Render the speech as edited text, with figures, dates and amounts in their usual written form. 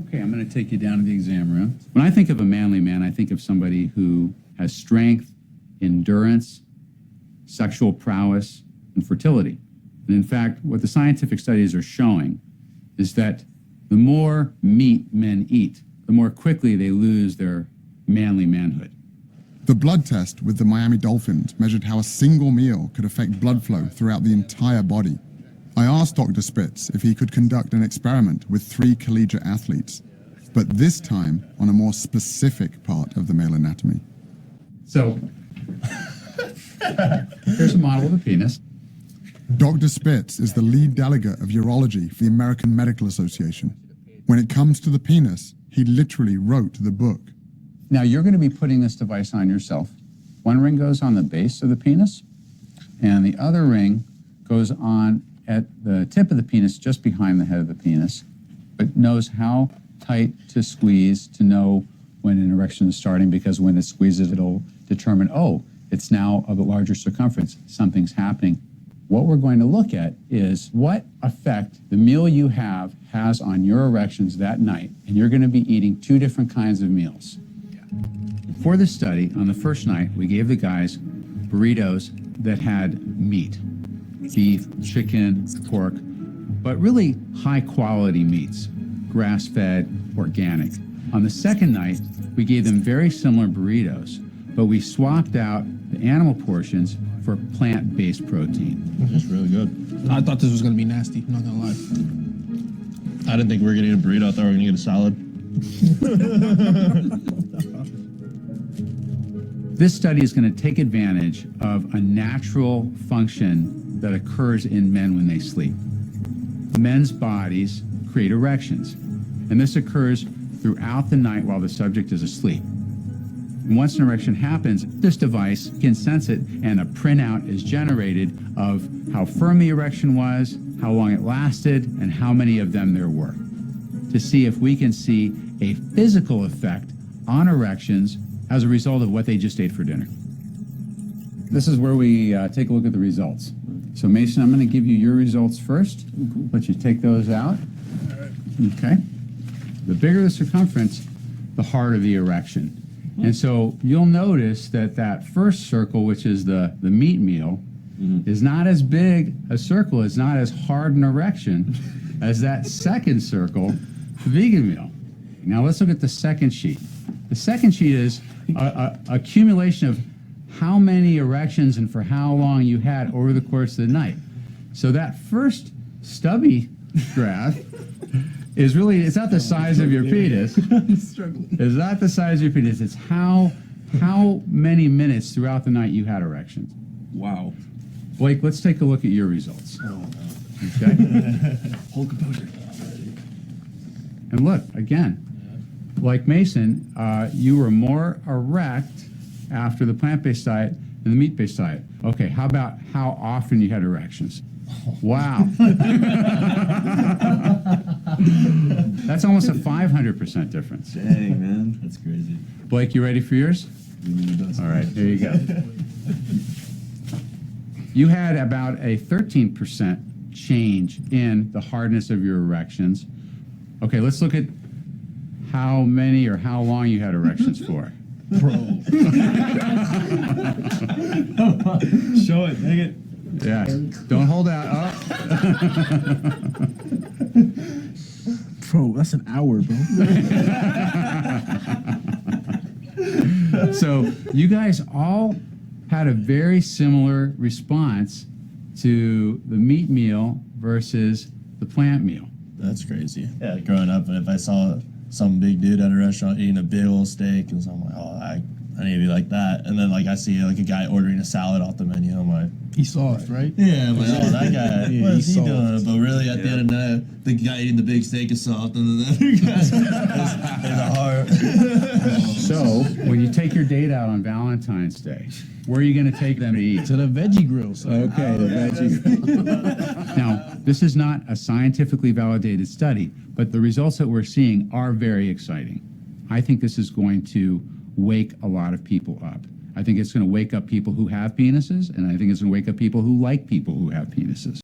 Okay, I'm going to take you down to the exam room. When I think of a manly man, I think of somebody who has strength, endurance, sexual prowess, and fertility. And in fact, what the scientific studies are showing is that the more meat men eat, the more quickly they lose their manly manhood. The blood test with the Miami Dolphins measured how a single meal could affect blood flow throughout the entire body. I asked Dr. Spitz if he could conduct an experiment with 3 collegiate athletes, but this time on a more specific part of the male anatomy. So, here's a model of the penis. Dr. Spitz is the lead delegate of urology for the American Medical Association. When it comes to the penis, he literally wrote the book. Now, you're going to be putting this device on yourself. One ring goes on the base of the penis, and the other ring goes on at the tip of the penis, just behind the head of the penis, but knows how tight to squeeze to know when an erection is starting, because when it squeezes, it'll determine, oh, it's now of a larger circumference, something's happening. What we're going to look at is what effect the meal you have has on your erections that night, and you're going to be eating 2 different kinds of meals. For this study, on the first night, we gave the guys burritos that had meat, beef, chicken, pork, but really high-quality meats, grass-fed, organic. On the second night, we gave them very similar burritos, but we swapped out the animal portions for plant-based protein. That's really good. I thought this was going to be nasty, I'm not going to lie. I didn't think we were going to eat a burrito. I thought we were going to get a salad. This study is going to take advantage of a natural function that occurs in men when they sleep. Men's bodies create erections, and this occurs throughout the night while the subject is asleep. And once an erection happens, this device can sense it, and a printout is generated of how firm the erection was, how long it lasted, and how many of them there were, to see if we can see a physical effect on erections as a result of what they just ate for dinner. This is where we take a look at the results. So Mason, I'm going to give you your results first. Let you take those out. Okay. The bigger the circumference, the harder the erection. And so you'll notice that that first circle, which is the meat meal, is not as big a circle, it's not as hard an erection as that second circle, the vegan meal. Now let's look at the second sheet. The second sheet is a accumulation of how many erections and for how long you had over the course of the night. So that first stubby graph is really, it's not the size of your penis. It's not the size of your penis. It's how many minutes throughout the night you had erections. Wow. Blake, let's take a look at your results. Oh, no. Okay? Hold composure. And look, again, like Mason, you were more erect after the plant-based diet than the meat-based diet. Okay, how about how often you had erections? Wow. That's almost a 500% difference. Dang, man. That's crazy. Blake, you ready for yours? All right, here you go. You had about a 13% change in the hardness of your erections. Okay, let's look at how many or how long you had erections for. Bro. Show it, dang it. Yeah, don't hold out. Bro, that's an hour, bro. So you guys all had a very similar response to the meat meal versus the plant meal. That's crazy. Yeah, growing up, if I saw some big dude at a restaurant eating a big old steak, and so I'm like, oh, I need to be like that. And then like I see like a guy ordering a salad off the menu, I'm like, He's soft, right? yeah, I'm like, oh, that guy, Yeah, what is he's he soft. doing? But really, at the end of the night, the guy eating the big steak is soft, and the other guy is a heart. So when you take your date out on Valentine's Day, where are you going to take them to eat? To the veggie grill. So. Okay, the veggie. Now, this is not a scientifically validated study, but the results that we're seeing are very exciting. I think this is going to wake a lot of people up. I think it's going to wake up people who have penises, and I think it's going to wake up people who like people who have penises.